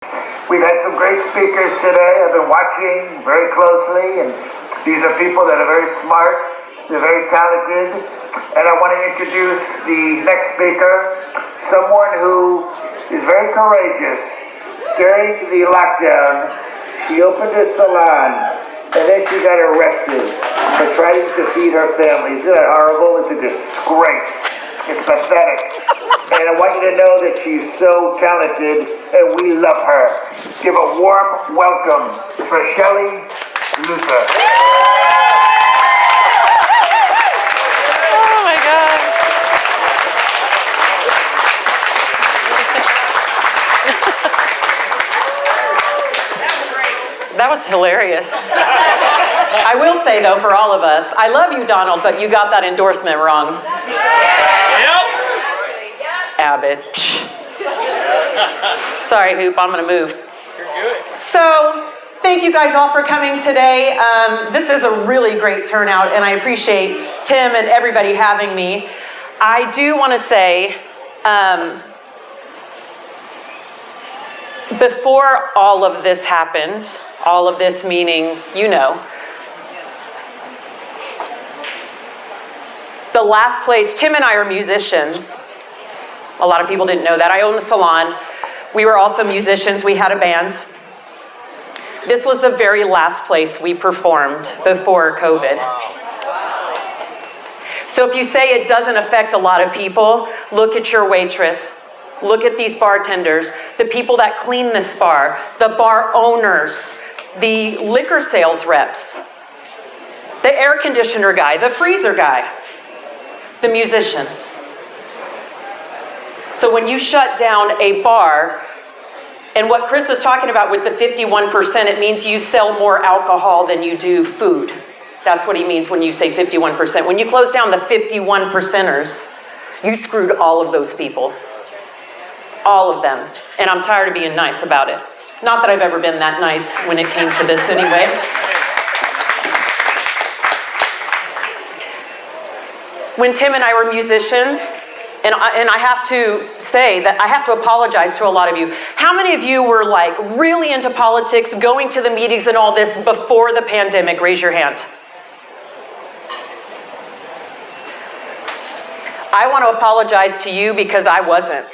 We've had some great speakers today. I've been watching very closely, and these are people that are very smart, they're very talented, and I want to introduce the next speaker, someone who is very courageous. During the lockdown, she opened a salon, and then she got arrested for trying to feed her family. Isn't that horrible? It's a disgrace. It's pathetic. And I want you to know that she's so talented, and we love her. Give a warm welcome for Shelley Luther. Oh my God. That was hilarious. I will say, though, for all of us, I love you, Donald, but you got that endorsement wrong. Abbott. Pssh. Sorry, Hoop, I'm going to move. You're good. So, thank you guys all for coming today. This is a really great turnout, and I appreciate Tim and everybody having me. I do want to say, before all of this happened, all of this meaning, you know, the last place, Tim and I are musicians. A lot of people didn't know that. I own the salon. We were also musicians. We had a band. This was the very last place we performed before COVID. So if you say it doesn't affect a lot of people, look at your waitress. Look at these bartenders, the people that clean this bar, the bar owners, the liquor sales reps, the air conditioner guy, the freezer guy, the musicians. So when you shut down a bar, and what Chris is talking about with the 51%, it means you sell more alcohol than you do food. That's what he means when you say 51%. When you close down the 51%ers, you screwed all of those people. All of them. And I'm tired of being nice about it. Not that I've ever been that nice when it came to this anyway. When Tim and I were musicians, and I have to say that I have to apologize to a lot of you. How many of you were like really into politics, going to the meetings and all this before the pandemic? Raise your hand. I want to apologize to you because I wasn't.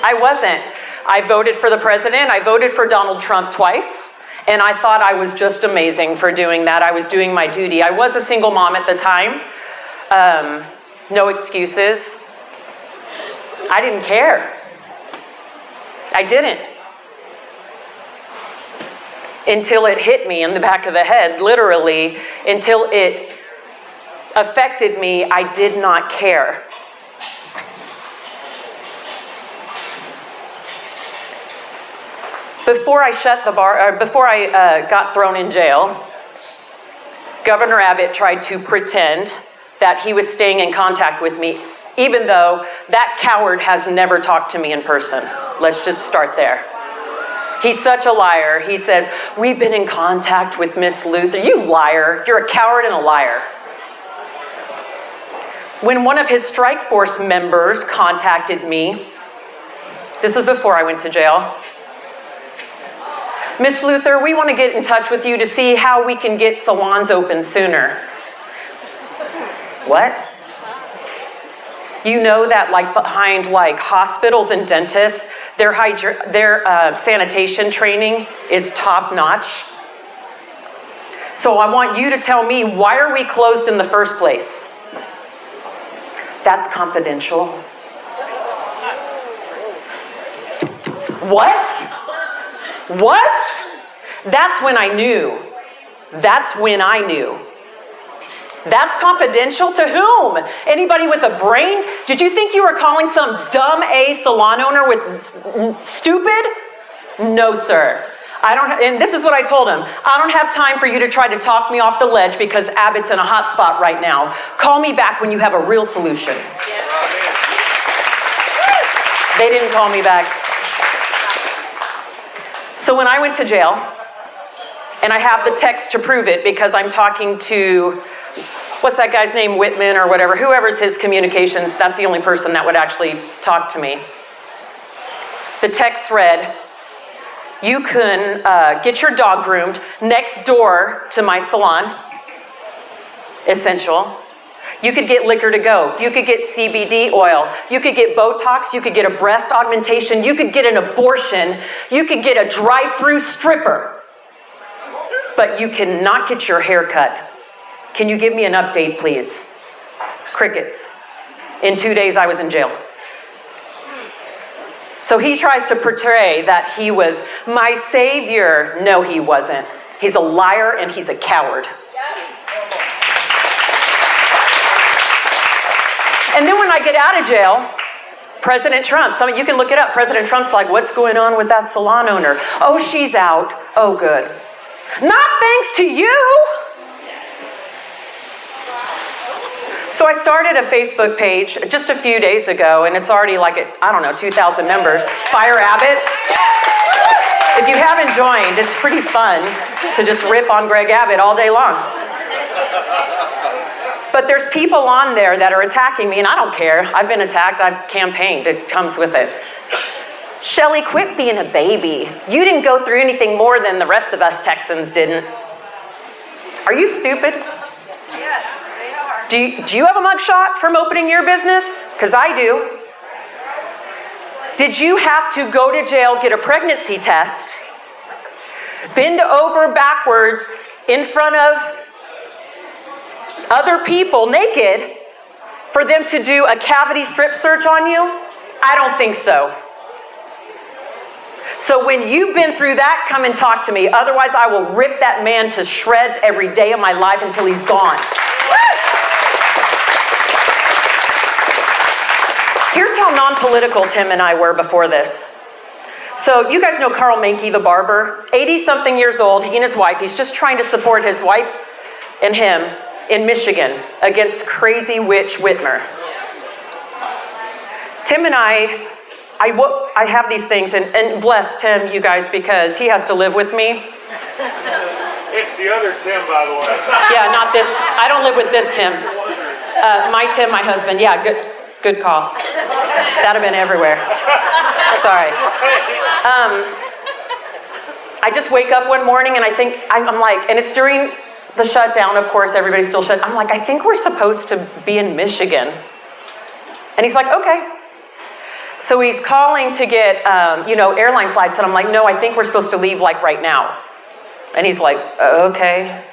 I voted for the president. I voted for Donald Trump twice. And I thought I was just amazing for doing that. I was doing my duty. I was a single mom at the time. No excuses. I didn't care. I didn't. Until it hit me in the back of the head, literally, until it affected me, I did not care. Before I shut the bar, before I got thrown in jail, Governor Abbott tried to pretend that he was staying in contact with me, even though that coward has never talked to me in person. Let's just start there. He's such a liar. He says, we've been in contact with Miss Luther. You liar. You're a coward and a liar. When one of his strike force members contacted me, this is before I went to jail, Miss Luther, we want to get in touch with you to see how we can get salons open sooner. What? You know that like behind like hospitals and dentists, their sanitation training is top notch. So I want you to tell me, why are we closed in the first place? That's confidential. What? What? That's when I knew. That's when I knew. That's confidential to whom? Anybody with a brain? Did you think you were calling some dumb A salon owner with stupid? No, sir. And this is what I told him. I don't have time for you to try to talk me off the ledge because Abbott's in a hot spot right now. Call me back when you have a real solution. They didn't call me back. So when I went to jail, and I have the text to prove it because I'm talking to, what's that guy's name, Whitman or whatever, whoever's his communications, that's the only person that would actually talk to me. The text read, you can get your dog groomed next door to my salon. Essential. You could get liquor to go. You could get CBD oil. You could get Botox. You could get a breast augmentation. You could get an abortion. You could get a drive-through stripper. But you cannot get your hair cut. Can you give me an update, please? Crickets. In 2 days, I was in jail. So he tries to portray that he was my savior. No, he wasn't. He's a liar and he's a coward. And then when I get out of jail, President Trump, you can look it up. President Trump's like, what's going on with that salon owner? Oh, she's out. Oh, good. Not thanks to you. So I started a Facebook page just a few days ago, and it's already like, 2,000 members. Fire Abbott. If you haven't joined, it's pretty fun to just rip on Greg Abbott all day long. But there's people on there that are attacking me, and I don't care. I've been attacked. I've campaigned. It comes with it. Shelley, quit being a baby. You didn't go through anything more than the rest of us Texans didn't. Are you stupid? Yes, they are. Do you have a mugshot from opening your business? Because I do. Did you have to go to jail, get a pregnancy test, bend over backwards in front of other people naked for them to do a cavity strip search on you? I don't think so. So when you've been through that, come and talk to me. Otherwise, I will rip that man to shreds every day of my life until he's gone. Here's how non-political Tim and I were before this. So you guys know Carl Mankey, the barber, 80-something years old, he and his wife. He's just trying to support his wife and him in Michigan against crazy witch Whitmer. Tim and I have these things, and bless Tim, you guys, because he has to live with me. It's the other Tim, by the way. Yeah, not this. I don't live with this Tim. My Tim, my husband. Yeah, good call. That'd have been everywhere. Sorry. I just wake up one morning and I think, I'm like, and it's during the shutdown, of course, everybody's still shut. I'm like, I think we're supposed to be in Michigan. And he's like, okay. So he's calling to get, airline flights. And I'm like, no, I think we're supposed to leave like right now. And he's like, okay.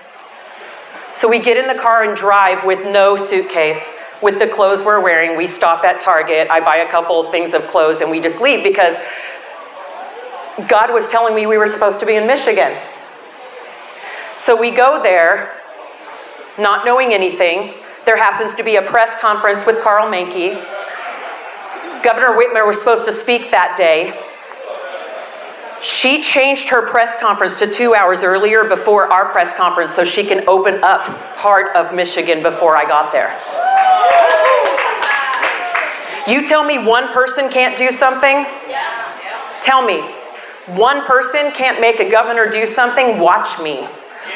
So we get in the car and drive with no suitcase, with the clothes we're wearing. We stop at Target. I buy a couple of things of clothes and we just leave because God was telling me we were supposed to be in Michigan. So we go there, not knowing anything. There happens to be a press conference with Carl Mankey. Governor Whitmer was supposed to speak that day. She changed her press conference to 2 hours earlier before our press conference so she can open up part of Michigan before I got there. You tell me one person can't do something? Tell me. One person can't make a governor do something? Watch me.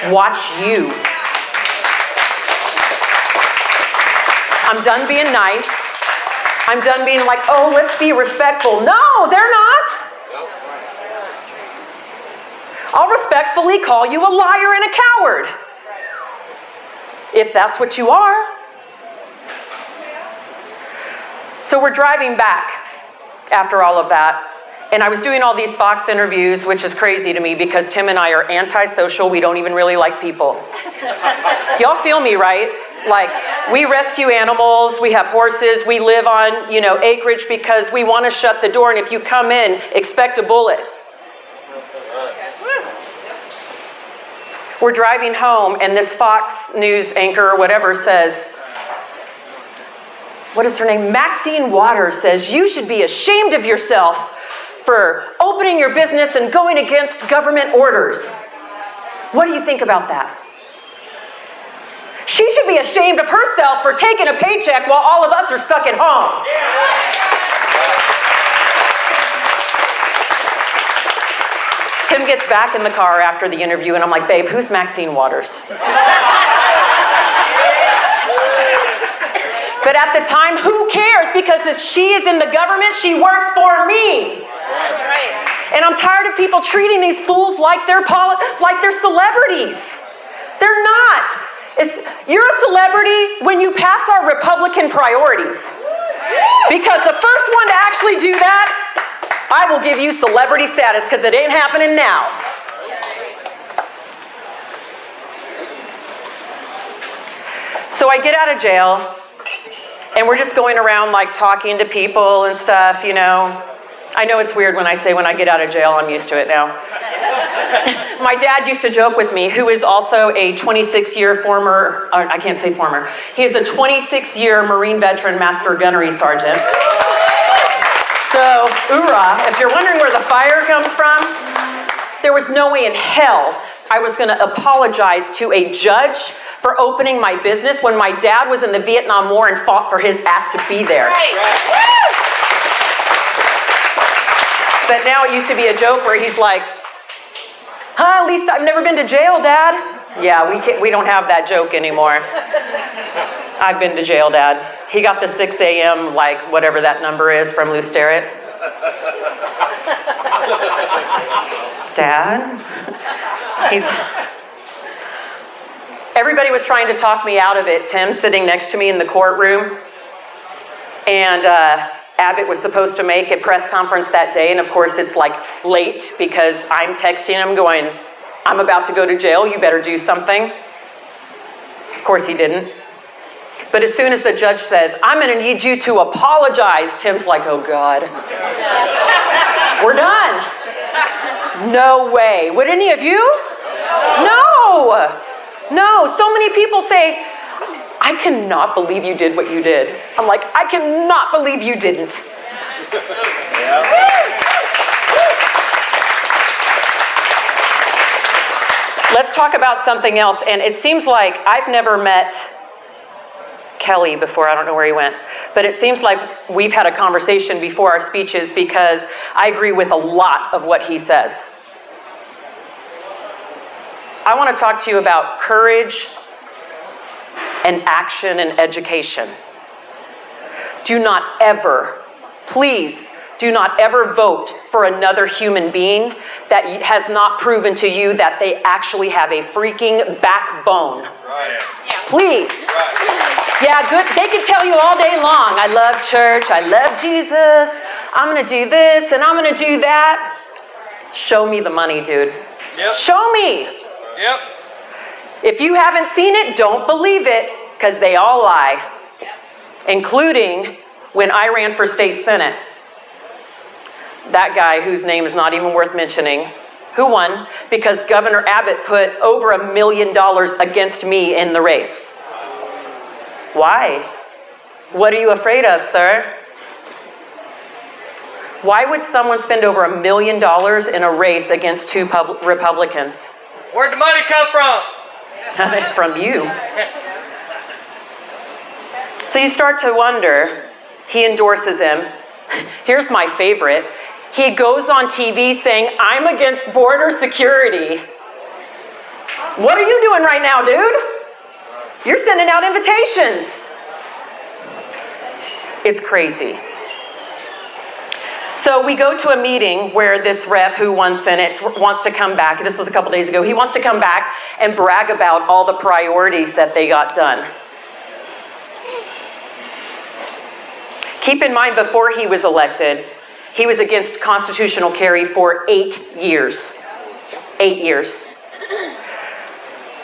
Watch you. I'm done being nice. I'm done being like, oh, let's be respectful. No, they're not. I'll respectfully call you a liar and a coward. If that's what you are. So we're driving back after all of that. And I was doing all these Fox interviews, which is crazy to me because Tim and I are antisocial. We don't even really like people. Y'all feel me, right? Like, we rescue animals, we have horses, we live on, acreage because we want to shut the door. And if you come in, expect a bullet. We're driving home and this Fox News anchor or whatever says, what is her name? Maxine Waters says, you should be ashamed of yourself for opening your business and going against government orders. What do you think about that? She should be ashamed of herself for taking a paycheck while all of us are stuck at home. Tim gets back in the car after the interview and I'm like, babe, who's Maxine Waters? But at the time, who cares? Because if she is in the government, she works for me. And I'm tired of people treating these fools like they're celebrities. They're not. You're a celebrity when you pass our Republican priorities. Because the first one to actually do that, I will give you celebrity status because it ain't happening now. So I get out of jail, and we're just going around like talking to people and stuff, you know. I know it's weird when I say when I get out of jail, I'm used to it now. My dad used to joke with me, who is also a 26-year former, I can't say former, he is a 26-year Marine veteran master gunnery sergeant. So, hoorah, if you're wondering where the fire comes from, there was no way in hell I was going to apologize to a judge for opening my business when my dad was in the Vietnam War and fought for his ass to be there. But now it used to be a joke where he's like, at least I've never been to jail, Dad. Yeah, we don't have that joke anymore. I've been to jail, Dad. He got the 6 a.m., like, whatever that number is from Lou Sterrett. Dad? Everybody was trying to talk me out of it. Tim sitting next to me in the courtroom. And Abbott was supposed to make a press conference that day. And of course, it's like late because I'm texting him going, I'm about to go to jail. You better do something. Of course, he didn't. But as soon as the judge says, I'm going to need you to apologize, Tim's like, oh, God. We're done. No way. Would any of you? No. No. So many people say, I cannot believe you did what you did. I'm like, I cannot believe you didn't. Let's talk about something else. And it seems like I've never met Kelly before. I don't know where he went. But it seems like we've had a conversation before our speeches because I agree with a lot of what he says. I want to talk to you about courage and action and education. Do not ever, please, do not ever vote for another human being that has not proven to you that they actually have a freaking backbone. Right. Please. Right. Yeah, good. They can tell you all day long, I love church, I love Jesus, I'm going to do this and I'm going to do that. Show me the money, dude. Yep. Show me. Yep. If you haven't seen it, don't believe it, because they all lie, including when I ran for state senate. That guy, whose name is not even worth mentioning, who won because Governor Abbott put over $1 million against me in the race. Why? What are you afraid of, sir? Why would someone spend over $1 million in a race against two Republicans? Where'd the money come from? From you. So you start to wonder, he endorses him. Here's my favorite. He goes on TV saying, I'm against border security. What are you doing right now, dude? You're sending out invitations. It's crazy. So we go to a meeting where this rep who won Senate wants to come back. This was a couple days ago. He wants to come back and brag about all the priorities that they got done. Keep in mind, before he was elected, he was against constitutional carry for 8 years. 8 years.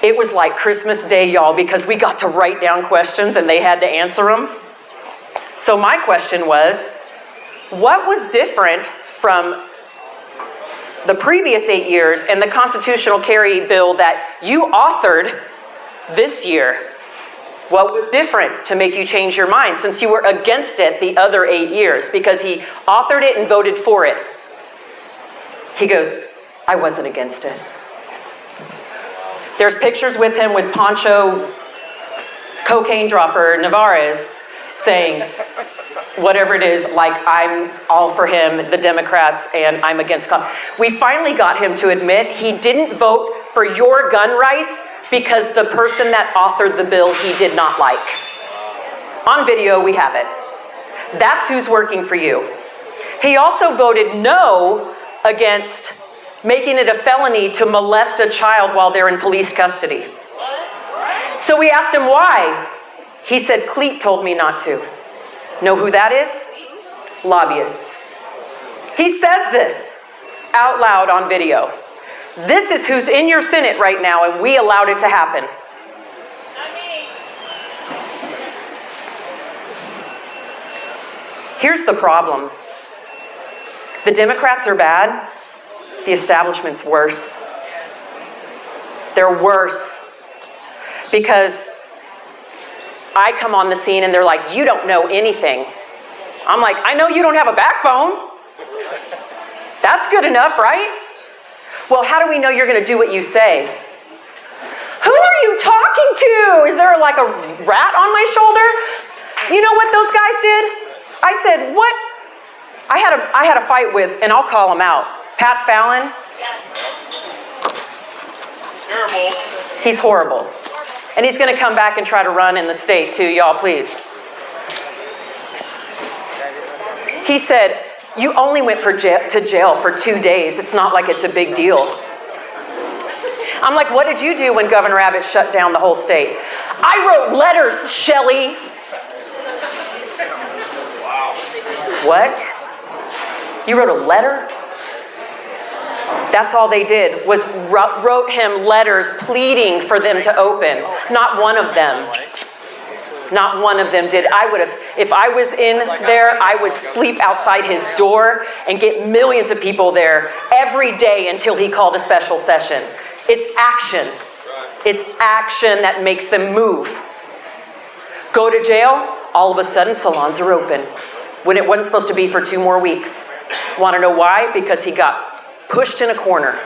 It was like Christmas Day, y'all, because we got to write down questions and they had to answer them. So my question was, what was different from the previous 8 years and the constitutional carry bill that you authored this year? What was different to make you change your mind since you were against it the other 8 years? Because he authored it and voted for it. He goes, I wasn't against it. There's pictures with him with Poncho, cocaine dropper Navarez, saying whatever it is, like I'm all for him, the Democrats, and I'm against. We finally got him to admit he didn't vote for your gun rights because the person that authored the bill he did not like. On video, we have it. That's who's working for you. He also voted no against making it a felony to molest a child while they're in police custody. So we asked him why. He said, Cleet told me not to. Know who that is? Lobbyists. He says this out loud on video. This is who's in your Senate right now, and we allowed it to happen. Here's the problem. The Democrats are bad. The establishment's worse. They're worse. Because I come on the scene and they're like, you don't know anything. I'm like, I know you don't have a backbone. That's good enough, right? Well, how do we know you're going to do what you say? Who are you talking to? Is there like a rat on my shoulder? You know what those guys did? I said, what? I had a fight with, and I'll call him out, Pat Fallon. Terrible. He's horrible. And he's going to come back and try to run in the state too, y'all, please. He said, you only went to jail for 2 days. It's not like it's a big deal. I'm like, what did you do when Governor Abbott shut down the whole state? I wrote letters, Shelley. Wow. What? You wrote a letter? That's all they did, was wrote him letters pleading for them to open. Not one of them. Not one of them did. I would have, if I was in there, I would sleep outside his door and get millions of people there every day until he called a special session. It's action. It's action that makes them move. Go to jail, all of a sudden salons are open when it wasn't supposed to be for 2 more weeks. Want to know why? Because he got pushed in a corner.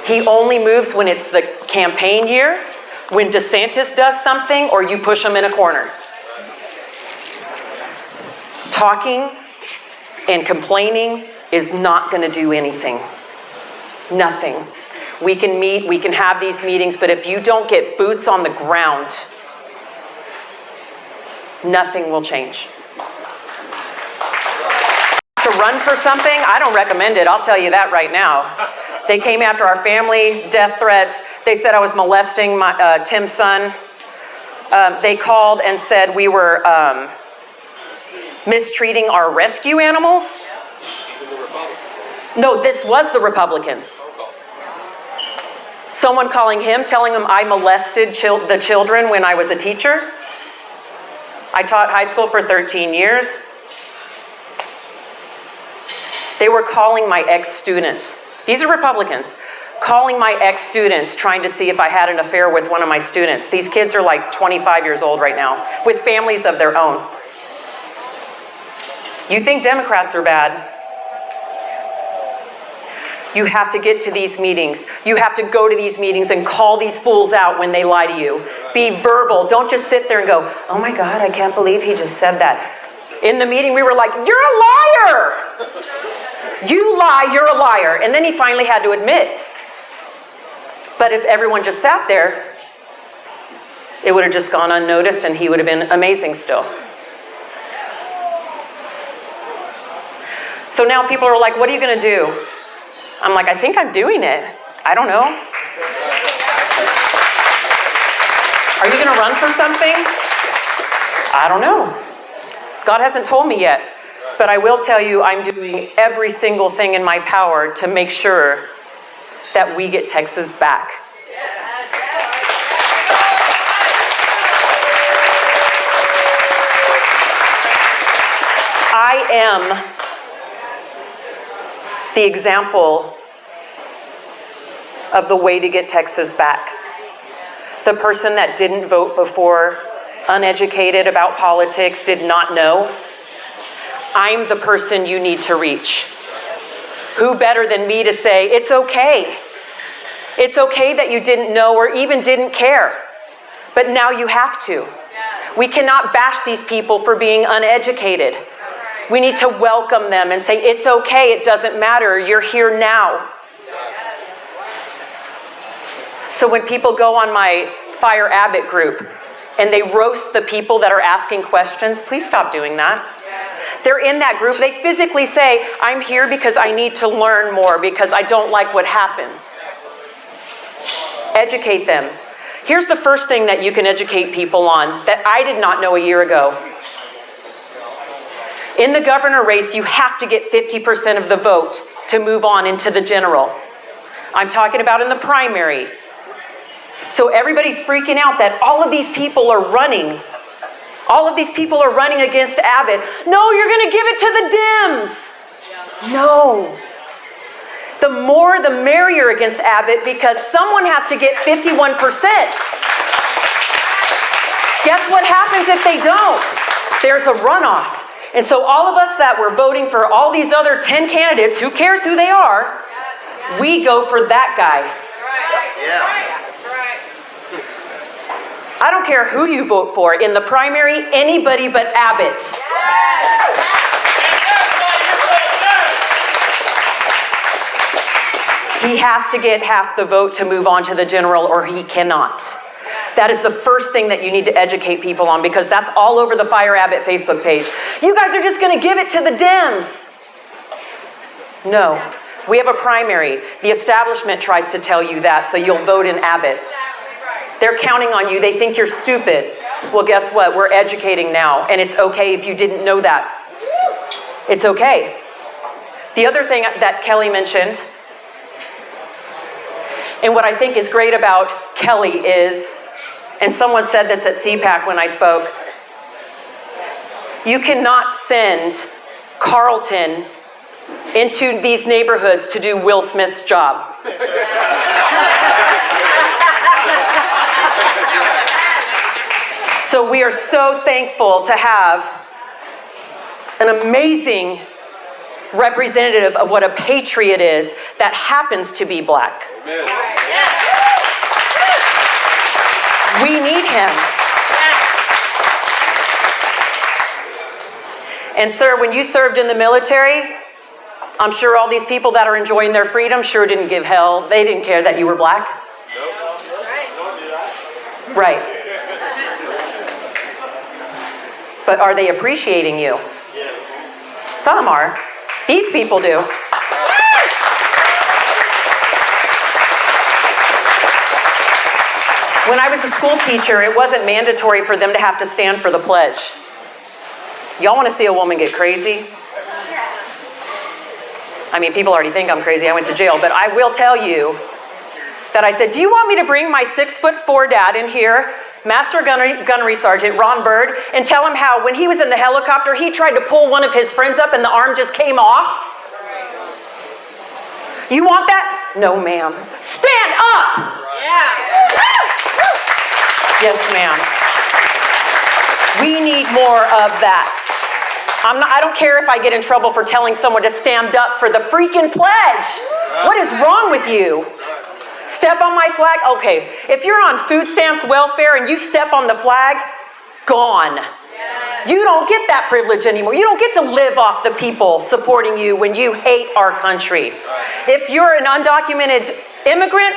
He only moves when it's the campaign year, when DeSantis does something, or you push him in a corner. Talking and complaining is not going to do anything. Nothing. We can meet, we can have these meetings, but if you don't get boots on the ground, nothing will change. To run for something, I don't recommend it. I'll tell you that right now. They came after our family, death threats. They said I was molesting Tim's son. They called and said we were mistreating our rescue animals. No, this was the Republicans. Someone calling him, telling him I molested the children when I was a teacher. I taught high school for 13 years. They were calling my ex-students. These are Republicans. Calling my ex-students, trying to see if I had an affair with one of my students. These kids are like 25 years old right now, with families of their own. You think Democrats are bad? You have to get to these meetings. You have to go to these meetings and call these fools out when they lie to you. Be verbal. Don't just sit there and go, oh my God, I can't believe he just said that. In the meeting, we were like, you're a liar. You lie, you're a liar. And then he finally had to admit. But if everyone just sat there, it would have just gone unnoticed and he would have been amazing still. So now people are like, what are you going to do? I'm like, I think I'm doing it. I don't know. Are you going to run for something? I don't know. God hasn't told me yet. But I will tell you, I'm doing every single thing in my power to make sure that we get Texas back. I am the example of the way to get Texas back. The person that didn't vote before, uneducated about politics, did not know. I'm the person you need to reach. Who better than me to say, it's okay. It's okay that you didn't know or even didn't care. But now you have to. We cannot bash these people for being uneducated. We need to welcome them and say, it's okay, it doesn't matter, you're here now. So when people go on my Fire Abbott group and they roast the people that are asking questions, please stop doing that. They're in that group. They physically say, I'm here because I need to learn more because I don't like what happens. Educate them. Here's the first thing that you can educate people on that I did not know a year ago. In the governor race, you have to get 50% of the vote to move on into the general. I'm talking about in the primary. So everybody's freaking out that all of these people are running. All of these people are running against Abbott. No, you're going to give it to the Dems. No. The more the merrier against Abbott because someone has to get 51%. Guess what happens if they don't? There's a runoff. And so all of us that were voting for all these other 10 candidates, who cares who they are, we go for that guy. I don't care who you vote for. In the primary, anybody but Abbott. He has to get half the vote to move on to the general or he cannot. That is the first thing that you need to educate people on because that's all over the Fire Abbott Facebook page. You guys are just going to give it to the Dems. No. We have a primary. The establishment tries to tell you that, so you'll vote in Abbott. They're counting on you. They think you're stupid. Well, guess what? We're educating now, and it's okay if you didn't know that. It's okay. The other thing that Kelly mentioned, and what I think is great about Kelly is, and someone said this at CPAC when I spoke, you cannot send Carlton into these neighborhoods to do Will Smith's job. So we are so thankful to have an amazing representative of what a patriot is that happens to be black. Amen. We need him. And sir, when you served in the military, I'm sure all these people that are enjoying their freedom sure didn't give hell. They didn't care that you were black. Right. But are they appreciating you? Some are. These people do. When I was a school teacher, it wasn't mandatory for them to have to stand for the pledge. Y'all want to see a woman get crazy? I mean, people already think I'm crazy. I went to jail, but I will tell you that I said, do you want me to bring my 6'4" dad in here, Master Gunnery Sergeant Ron Bird, and tell him how when he was in the helicopter, he tried to pull one of his friends up and the arm just came off? You want that? No, ma'am. Stand up! Yeah. Yes, ma'am. We need more of that. I don't care if I get in trouble for telling someone to stand up for the freaking pledge. What is wrong with you? Step on my flag? Okay, if you're on food stamps, welfare, and you step on the flag, gone. You don't get that privilege anymore. You don't get to live off the people supporting you when you hate our country. If you're an undocumented immigrant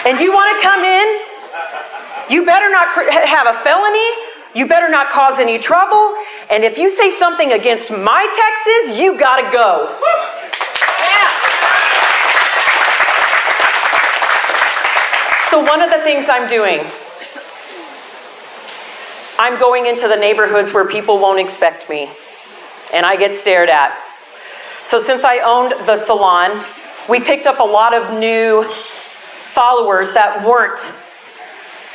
and you want to come in, you better not have a felony. You better not cause any trouble. And if you say something against my taxes, you gotta go. So one of the things I'm doing, I'm going into the neighborhoods where people won't expect me, and I get stared at. So since I owned the salon, we picked up a lot of new followers that weren't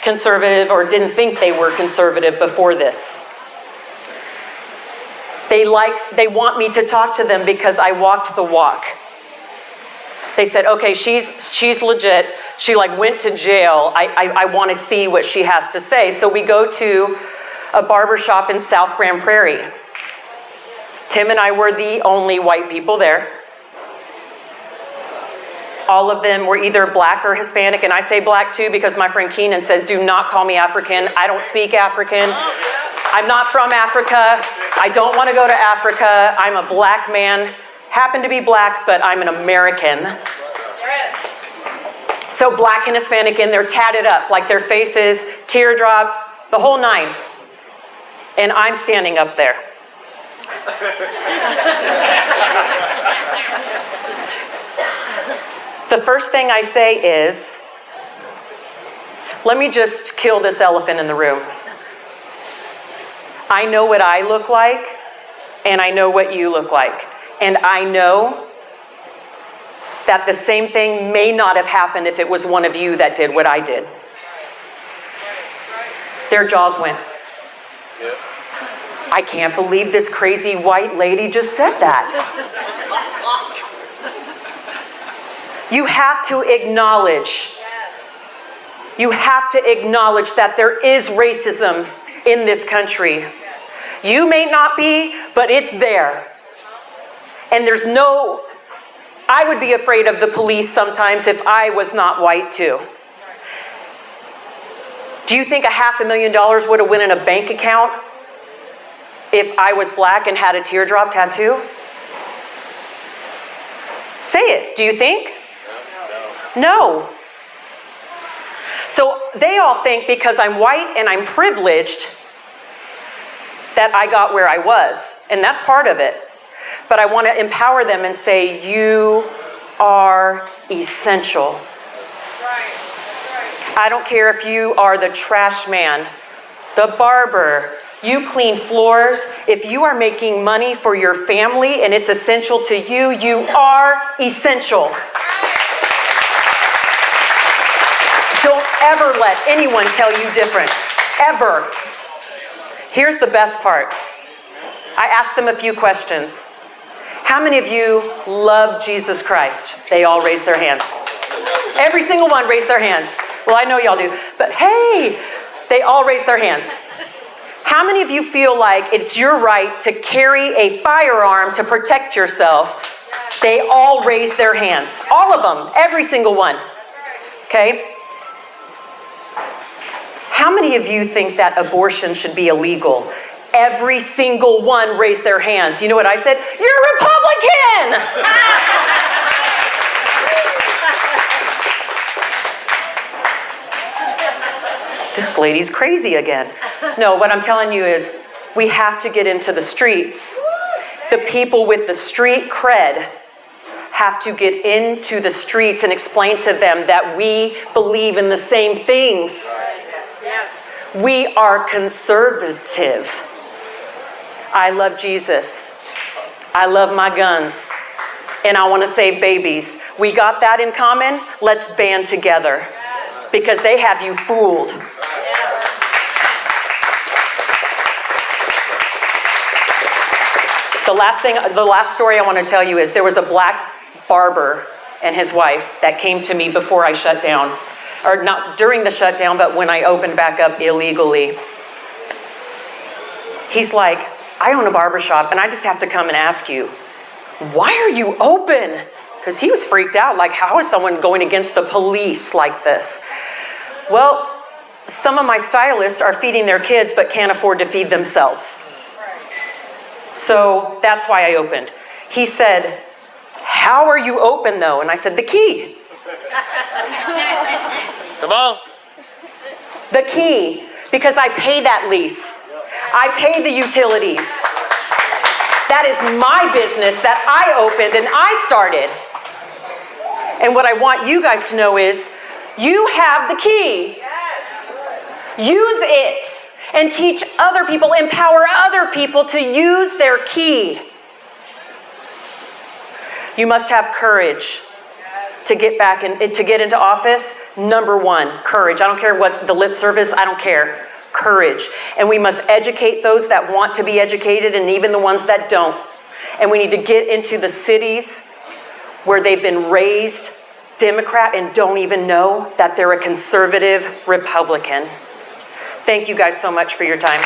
conservative or didn't think they were conservative before this. They want me to talk to them because I walked the walk. They said, okay, she's legit. She went to jail. I want to see what she has to say. So we go to a barber shop in South Grand Prairie. Tim and I were the only white people there. All of them were either black or Hispanic, and I say black too because my friend Keenan says, do not call me African. I don't speak African. I'm not from Africa. I don't want to go to Africa. I'm a black man. Happen to be black, but I'm an American. So black and Hispanic, and they're tatted up, like their faces, teardrops, the whole nine. And I'm standing up there. The first thing I say is, let me just kill this elephant in the room. I know what I look like, and I know what you look like. And I know that the same thing may not have happened if it was one of you that did what I did. Their jaws went. Yep. I can't believe this crazy white lady just said that. You have to acknowledge. You have to acknowledge that there is racism in this country. You may not be, but it's there. And there's no, I would be afraid of the police sometimes if I was not white too. Do you think $500,000 would have went in a bank account if I was black and had a teardrop tattoo? Say it. Do you think? No. So they all think because I'm white and I'm privileged that I got where I was. And that's part of it. But I want to empower them and say, you are essential. Right. I don't care if you are the trash man, the barber, you clean floors. If you are making money for your family and it's essential to you, you are essential. Don't ever let anyone tell you different. Ever. Here's the best part. I asked them a few questions. How many of you love Jesus Christ? They all raised their hands. Every single one raised their hands. Well, I know y'all do. But hey, they all raised their hands. How many of you feel like it's your right to carry a firearm to protect yourself? They all raised their hands. All of them. Every single one. Okay? How many of you think that abortion should be illegal? Every single one raised their hands. You know what I said? You're a Republican! This lady's crazy again. No, what I'm telling you is we have to get into the streets. The people with the street cred have to get into the streets and explain to them that we believe in the same things. Yes. We are conservative. I love Jesus. I love my guns. And I want to save babies. We got that in common. Let's band together. Because they have you fooled. The last story I want to tell you is there was a black barber and his wife that came to me before I shut down. Or not during the shutdown, but when I opened back up illegally. He's like, I own a barbershop and I just have to come and ask you, why are you open? Because he was freaked out, like how is someone going against the police like this? Well, some of my stylists are feeding their kids but can't afford to feed themselves. So that's why I opened. He said, how are you open though? And I said, the key. Come on. The key, because I pay that lease. I pay the utilities. That is my business that I opened and I started. And what I want you guys to know is, you have the key. Use it and teach other people, empower other people to use their key. You must have courage to get back and to get into office. Number one, courage. I don't care what the lip service, I don't care. Courage. And we must educate those that want to be educated and even the ones that don't. And we need to get into the cities where they've been raised Democrat and don't even know that they're a conservative Republican. Thank you guys so much for your time.